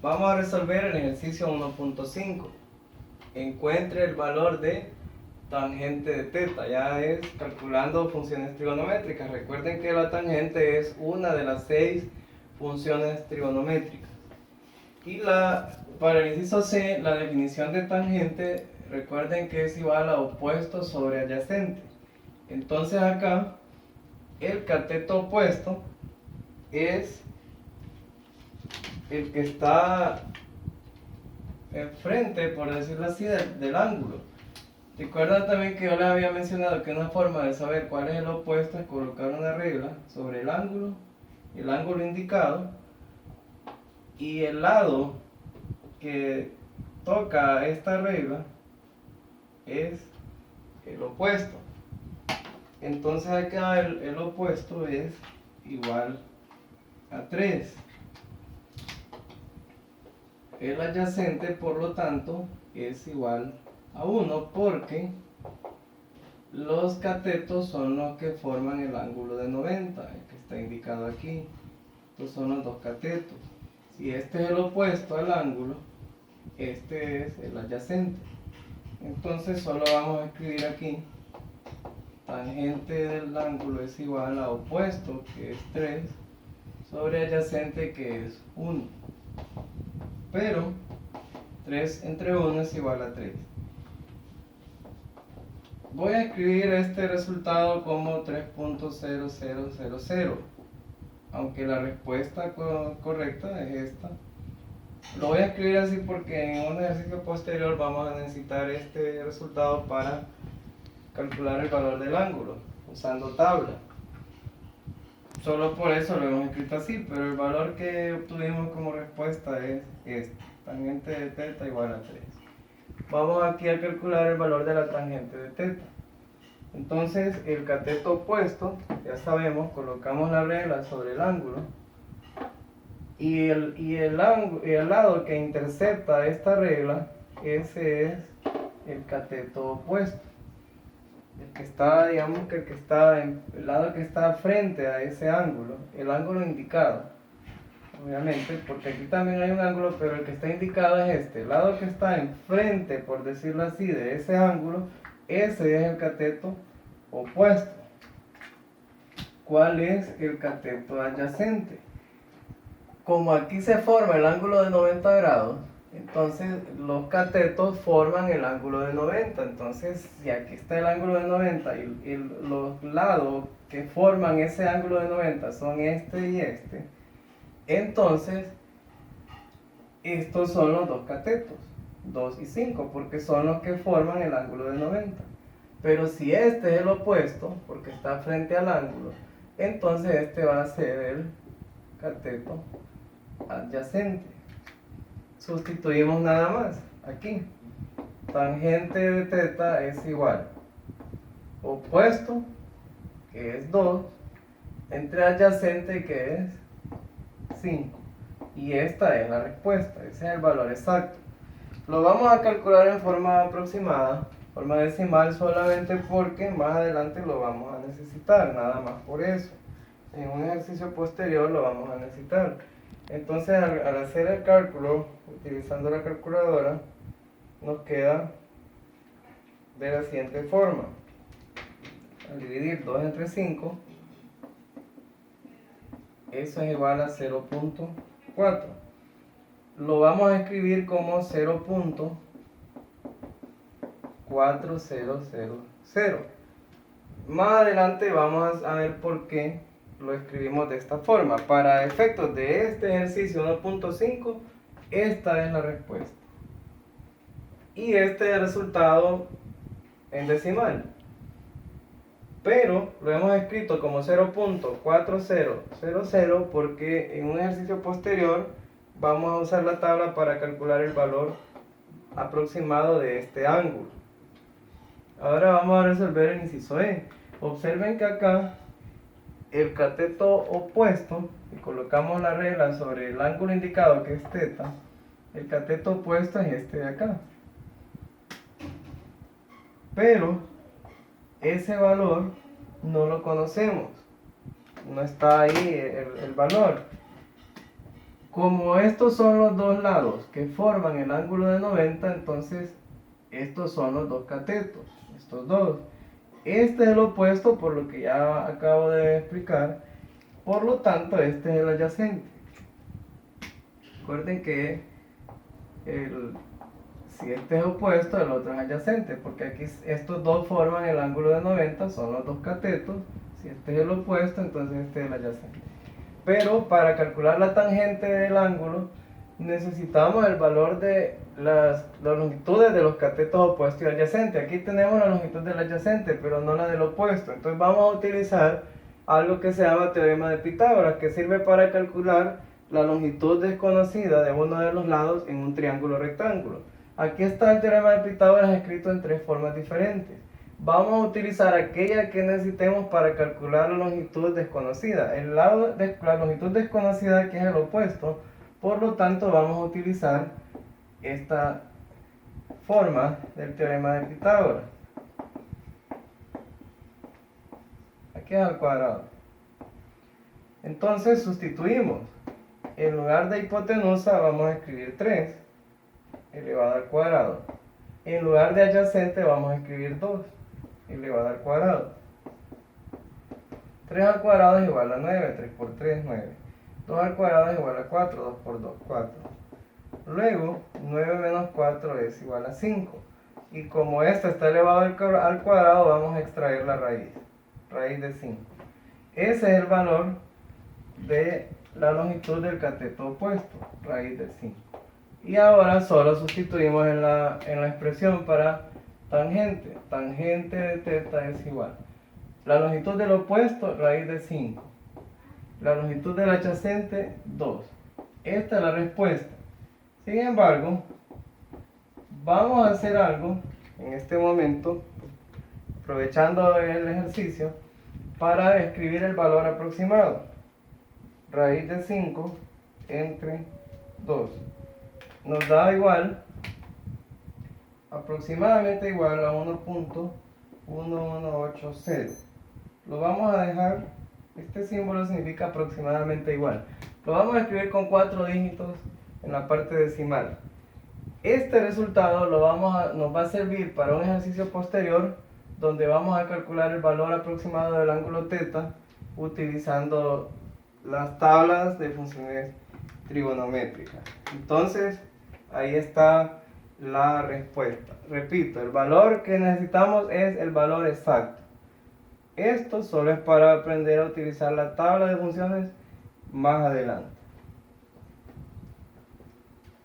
Vamos a resolver el ejercicio 1.5. Encuentre el valor de tangente de teta. Ya es calculando funciones trigonométricas. Recuerden que la tangente es una de las 6 funciones trigonométricas. Y para el inciso C, la definición de tangente, recuerden que es igual a opuesto sobre adyacente. Entonces acá, el cateto opuesto es el que está enfrente, por decirlo así, del ángulo. Recuerda también que yo les había mencionado que una forma de saber cuál es el opuesto es colocar una regla sobre el ángulo indicado, y el lado que toca esta regla es el opuesto. Entonces acá el opuesto es igual a 3. El adyacente, por lo tanto, es igual a 1 porque los catetos son los que forman el ángulo de 90, el que está indicado aquí. Estos son los dos catetos. Si este es el opuesto al ángulo, este es el adyacente. Entonces solo vamos a escribir aquí: tangente del ángulo es igual a opuesto, que es 3, sobre adyacente, que es 1. Pero 3 entre 1 es igual a 3. Voy a escribir este resultado como 3.0000, aunque la respuesta correcta es esta. Lo voy a escribir así porque en un ejercicio posterior vamos a necesitar este resultado para calcular el valor del ángulo usando tabla. Solo por eso lo hemos escrito así, pero el valor que obtuvimos como respuesta es este: tangente de teta igual a 3. Vamos aquí a calcular el valor de la tangente de teta. Entonces el cateto opuesto, ya sabemos, colocamos la regla sobre el ángulo, y el lado que intercepta esta regla, ese es el cateto opuesto. El que está, digamos que el lado que está frente a ese ángulo, el ángulo indicado, obviamente, porque aquí también hay un ángulo, pero el que está indicado es este. El lado que está enfrente, por decirlo así, de ese ángulo, ese es el cateto opuesto. ¿Cuál es el cateto adyacente? Como aquí se forma el ángulo de 90 grados, entonces los catetos forman el ángulo de 90. Entonces, si aquí está el ángulo de 90 y los lados que forman ese ángulo de 90 son este y este, entonces estos son los dos catetos, 2 y 5, porque son los que forman el ángulo de 90. Pero si este es el opuesto, porque está frente al ángulo, entonces este va a ser el cateto adyacente. Sustituimos nada más aquí. Tangente de teta es igual opuesto, que es 2, entre adyacente, que es 5. Y esta es la respuesta, ese es el valor exacto. Lo vamos a calcular en forma aproximada, forma decimal, solamente porque más adelante lo vamos a necesitar, nada más por eso. En un ejercicio posterior lo vamos a necesitar. Entonces, al hacer el cálculo utilizando la calculadora, nos queda de la siguiente forma: al dividir 2 entre 5, eso es igual a 0.4. Lo vamos a escribir como 0.4000. Más adelante vamos a ver por qué lo escribimos de esta forma. Para efectos de este ejercicio 1.5, esta es la respuesta. Y este es el resultado en decimal. Pero lo hemos escrito como 0.4000 porque en un ejercicio posterior vamos a usar la tabla para calcular el valor aproximado de este ángulo. Ahora vamos a resolver el inciso E. Observen que acá el cateto opuesto, y colocamos la regla sobre el ángulo indicado, que es teta, el cateto opuesto es este de acá. Pero ese valor no lo conocemos, no está ahí el valor. Como estos son los dos lados que forman el ángulo de 90, entonces estos son los dos catetos, estos dos. Este es el opuesto por lo que ya acabo de explicar, por lo tanto este es el adyacente. Recuerden que si este es opuesto, el otro es adyacente, porque aquí estos dos forman el ángulo de 90, son los dos catetos. Si este es el opuesto, entonces este es el adyacente. Pero para calcular la tangente del ángulo, necesitamos el valor de las longitudes de los catetos opuestos y adyacentes. Aquí tenemos la longitud del adyacente, pero no la del opuesto. Entonces vamos a utilizar algo que se llama teorema de Pitágoras, que sirve para calcular la longitud desconocida de uno de los lados en un triángulo rectángulo. Aquí está el teorema de Pitágoras escrito en tres formas diferentes. Vamos a utilizar aquella que necesitemos para calcular la longitud desconocida. La longitud desconocida, que es el opuesto, por lo tanto vamos a utilizar esta forma del teorema de Pitágoras. Aquí es al cuadrado. Entonces sustituimos. En lugar de hipotenusa vamos a escribir 3 elevado al cuadrado. En lugar de adyacente vamos a escribir 2 elevado al cuadrado. 3 al cuadrado es igual a 9, 3 por 3, 9. 2 al cuadrado es igual a 4, 2 por 2, 4. Luego, 9 menos 4 es igual a 5. Y como esta está elevado al cuadrado, vamos a extraer la raíz. Raíz de 5. Ese es el valor de la longitud del cateto opuesto, raíz de 5. Y ahora solo sustituimos en la expresión para tangente. Tangente de teta es igual. La longitud del opuesto, raíz de 5. La longitud del adyacente, 2. Esta es la respuesta. Sin embargo, vamos a hacer algo en este momento, aprovechando el ejercicio, para escribir el valor aproximado. Raíz de 5 entre 2. Nos da igual, aproximadamente igual a 1.1180. Lo vamos a dejar, este símbolo significa aproximadamente igual. Lo vamos a escribir con 4 dígitos en la parte decimal. Este resultado nos va a servir para un ejercicio posterior donde vamos a calcular el valor aproximado del ángulo θ utilizando las tablas de funciones trigonométricas. Entonces, ahí está la respuesta. Repito, el valor que necesitamos es el valor exacto. Esto solo es para aprender a utilizar la tabla de funciones más adelante.